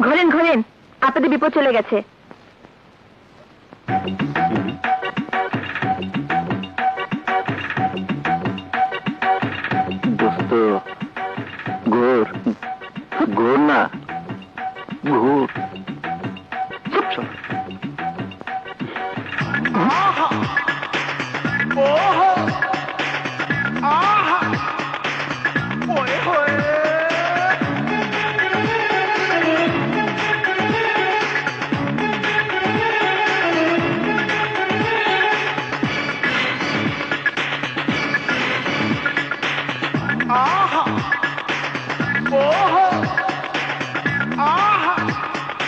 ঘোরেন ঘোরেন, আপনাদের বিপদ চলে গেছে। দোস্ত ঘোর, ঘোর না, ঘোর। চুপ চল।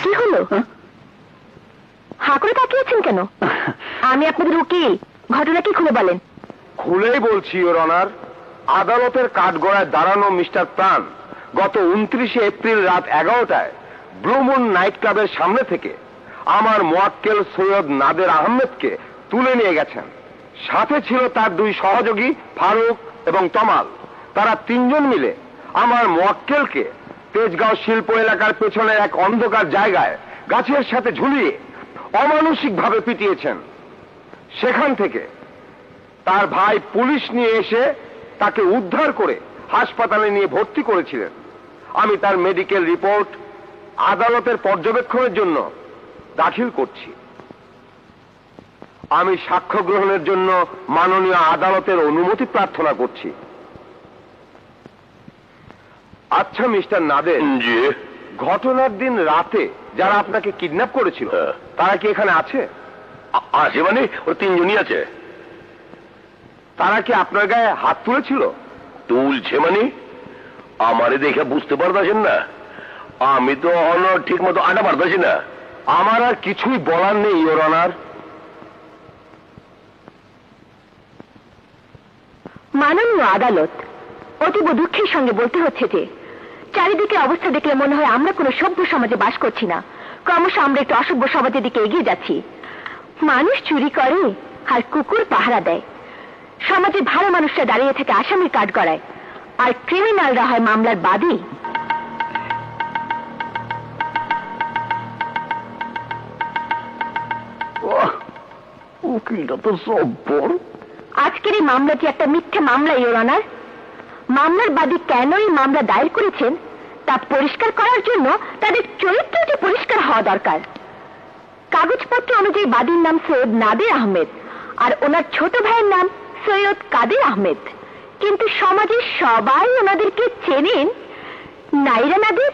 কি হলো? হাঁ করে তাকিয়েছেন কেন? আমি আপনাদের উকিল, ঘটনা কি খুলে বলেন। খুলেই বলছি ইওর অনার, আদালতের কাঠগড়ায় দাঁড়ানো মিস্টার প্রাণ গত 29 এপ্রিল রাত 11টায় ব্লু মুন নাইট ক্লাবের সামনে থেকে আমার মোয়াক্কেল সৈয়দ নাদের আহমেদকে তুলে নিয়ে গেছেন। সাথে ছিল তার 2 সহযোগী ফারুক এবং তমাল। তারা 3 জন মিলে আমার মোয়াক্কেলকে তেজগাঁও শিল্প এলাকার পেছনে এক অন্ধকার জায়গায় গাছের সাথে ঝুলিয়ে অমানসিকভাবে পিটিয়েছেন। সেখান থেকে তার ভাই পুলিশ নিয়ে এসে তাকে উদ্ধার করে হাসপাতালে নিয়ে ভর্তি করেছিলেন। আমি তার মেডিকেল রিপোর্ট আদালতের পর্যবেক্ষণের জন্য দাখিল করছি। আমি সাক্ষ্য গ্রহণের জন্য মাননীয় আদালতের অনুমতি প্রার্থনা করছি। আচ্ছা মিস্টার নাদের, জি। ঘটনার দিন রাতে যারা আপনাকে কিডন্যাপ করেছিল তারা কি এখানে আছে? আছে মানে ওর 3 জনই আছে। তারা কি আপনার গায়ে হাত তুলেছিল? তুলছে মানে? আমারে দেখে বুঝতে পারতেছেন না? আমি তো ঠিক মতো আটা পারতেছি না। আমার আর কিছুই বলার নেই ইওর অনার। মাননীয় আদালত, অতীব দুঃখের সঙ্গে বলতে হচ্ছে যে চারিদিকে অবস্থা দেখলে মনে হয় আমরা কোনো সভ্য সমাজে বাস করছি না, ক্রমশ আমরা একটু অসভ্য সমাজের দিকে এগিয়ে যাচ্ছি। মানুষ চুরি করে আর কুকুর পাহারা দেয়, সমাজে ভালো মানুষরা দাঁড়িয়ে থেকে আসামির কাঠ গড়ায়, আর ক্রিমিনালরা হয় মামলার বাদী। উকিলটা তো সব্বর। আজকের এই মামলাটি একটা মিথ্যে মামলা ইওর অনার। মামলার বাদী কেন এই মামলা দায়ের করেছেন তা পরিষ্কার করার জন্য তাদের চরিত্রটি পরিষ্কার হওয়া দরকার। কাগজপত্র অনুযায়ী বাদীর নাম সৈয়দ নাদের আহমেদ আর ওনার ছোট ভাইয়ের নাম সৈয়দ কাদের আহমেদ, কিন্তু সমাজের সবাই ওনাদেরকে চেনেন নাইরা নাদের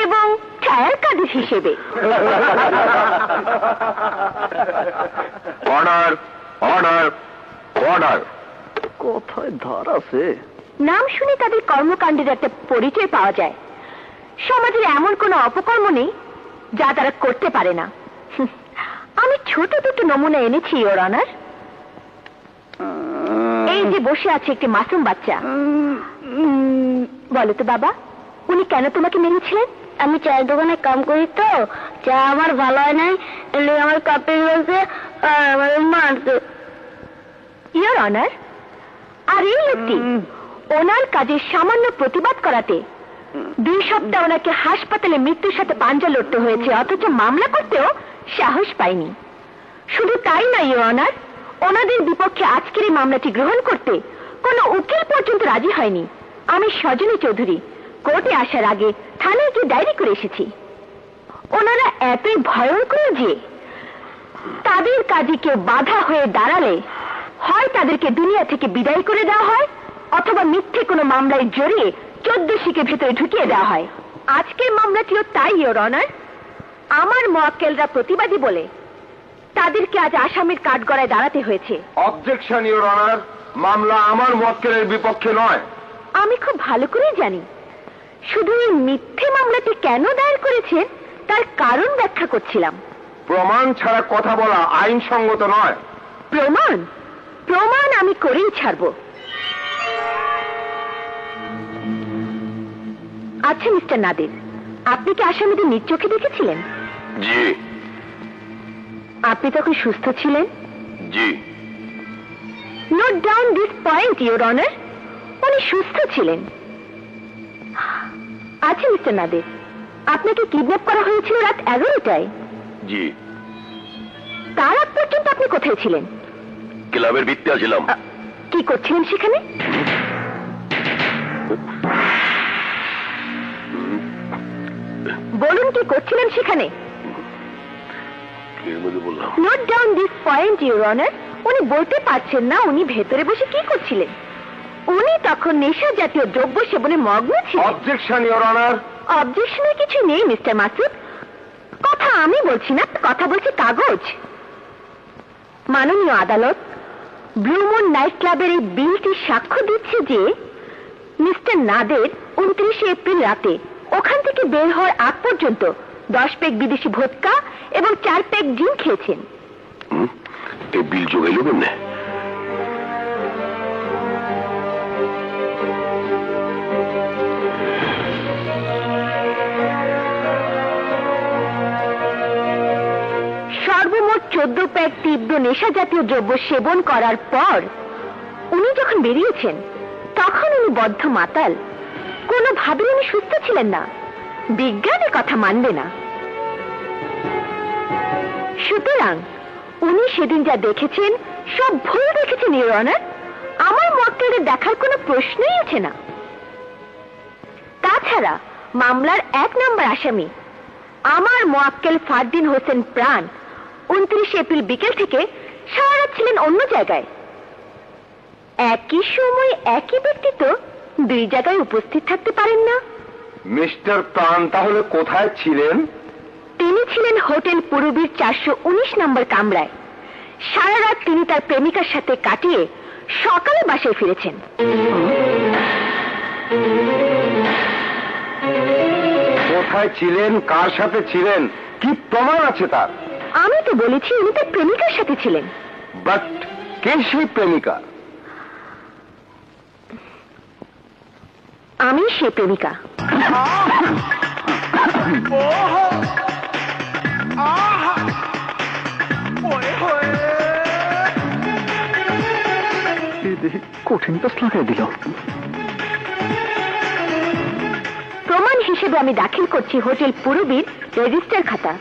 এবং ছায়ার কাদের হিসেবে। Order, order, order. কোথায় ধার আছে? নাম শুনে তাদের কর্মকাণ্ডের একটা পরিচয় পাওয়া যায়। সমাজের এমন কোনো অপকর্ম নেই যা তারা করতে পারে না। আমি ছোট দুটো নমুনা এনেছি ইওর অনার। এই যে বসে আছে একটি মাসুম বাচ্চা। বলো তো বাবা, উনি কেন তোমাকে মেরেছিলেন? আমি চায়ের দোকানে কাম করি তো, চা আমার ভালো হয় নাই, এলে আমার কাপে গেছে আর আমার মারছে ইওর অনার। আর এই লোকটি ওনার কাজে সামান্য প্রতিবাদ করাতে 2 সপ্তাহ ওনাকে হাসপাতালে মৃত্যুর সাথে পাঞ্জা লড়তে হয়েছে, অথচ মামলা করতেও সাহস পায়নি। শুধু তাই না ইওর অনার, ওনাদের বিপক্ষে আজকের এই মামলাটি গ্রহণ করতে কোনো উকিল পর্যন্ত রাজি হয়নি। আমি সজনী চৌধুরী কোর্টে আসার আগে থানায় গিয়ে ডায়েরি করে এসেছি। ওনারা এতই ভয়ঙ্কর যে তাদের কাজে কেউ বাধা হয়ে দাঁড়ালে হয় তাদেরকে দুনিয়া থেকে বিদায় করে দেওয়া হয়, অথবা মিথ্যে কোনো মামলায় জড়িয়ে 14 শিকের ভেতরে ঢুকিয়ে দেওয়া হয়। আজকের মামলাটিও তাই ইওর অনার। আমার মোয়াক্কেলরা প্রতিবাদী বলে তাদেরকে আজ আসামির কাঠগড়ায় দাঁড়াতে হয়েছে। অবজেকশন ইওর অনার, মামলা আমার মোয়াক্কেলের বিপক্ষে নয়। আমি খুব ভালো করে জানি, শুধু এই মিথ্যে মামলাটি কেন দায়ের করেছেন তার কারণ ব্যাখ্যা করছিলাম। প্রমাণ ছাড়া কথা বলা আইনসঙ্গত নয়। প্রমাণ? প্রমাণ আমি করেই ছাড়ব। আচ্ছা মিস্টার নাদের, আপনি কি আসামিদের নিজ চোখে দেখেছিলেন? জি। আপনি তখন সুস্থ ছিলেন? জি। Note down this point your honour, উনি সুস্থ ছিলেন। আচ্ছা মিস্টার নাদের, আপনাকে কিডন্যাপ করা হয়েছিল রাত 11টায়। জি। তার আগ পর্যন্ত আপনি কোথায় ছিলেন? ক্লাবের ভিত্তি ছিলাম। কি করছিলেন সেখানে? বলুন, কি করছিলেন সেখানে? এর মধ্যে বললাম। Note down this point, your honour. উনি বলতে পারছেন না উনি ভেতরে বসে কি করছিলেন। উনি তখন নেশা জাতীয় দ্রব্য সেবনে মগ্ন ছিলেন। Objection, your honour. অবজেকশনের কিছু নেই মিস্টার মাসুদ। কথা আমি বলছি না, কথা বলছে কাগজ। মাননীয় আদালত, ব্লু মুন নাইট ক্লাবের এই বিলটি সাক্ষ্য দিচ্ছে যে মিস্টার নাদের 29 এপ্রিল রাতে ওখান থেকে বের হওয়ার আগ পর্যন্ত 10 পেগ বিদেশি ভোদকা এবং 4 পেগ জিন খেয়েছেন। এই বিল যোগাইল কেমনে? সর্বমোট 14 প্যাক তীব্র নেশা জাতীয় দ্রব্য সেবন করার পর উনি যখন বেরিয়েছেন তখন উনি বদ্ধ মাতাল। কোনোভাবেই উনি সুস্থ ছিলেন না। বিজ্ঞানের কথা মানবে না। সুতরাং উনি সেদিন যা দেখেছেন সব ভুল দেখেছেন, ইওর অনার। আমার মক্কেলদের দেখার কোনো প্রশ্নই আছে না। তাছাড়া মামলার 1 নম্বর আসামি আমার মোয়াক্কেল ফারদিন হোসেন প্রাণ 29 এপ্রিল বিকেল থেকে সারা রাত ছিলেন অন্য জায়গায়। একই সময় একই ব্যক্তি তো 2 জায়গায় উপস্থিত থাকতে পারেন না। মিস্টার প্রাণ তাহলে কোথায় ছিলেন? তিনি ছিলেন হোটেল পুরবীর 419 নম্বর কামরায়। সারা রাত তিনি তার প্রেমিকার সাথে কাটিয়ে সকালে বাসায় ফিরেছেন। কোথায় ছিলেন, কার সাথে ছিলেন, কি প্রমাণ আছে তার? আমি তো বলেছি উনি তার প্রেমিকার সাথে ছিলেন। বাট কে সেই প্রেমিকা? আমি সে প্রেমিকা। কঠিন তো লাগাই দিল। প্রমাণ হিসেবে আমি দাখিল করছি হোটেল পুরবীর রেজিস্টার খাতা।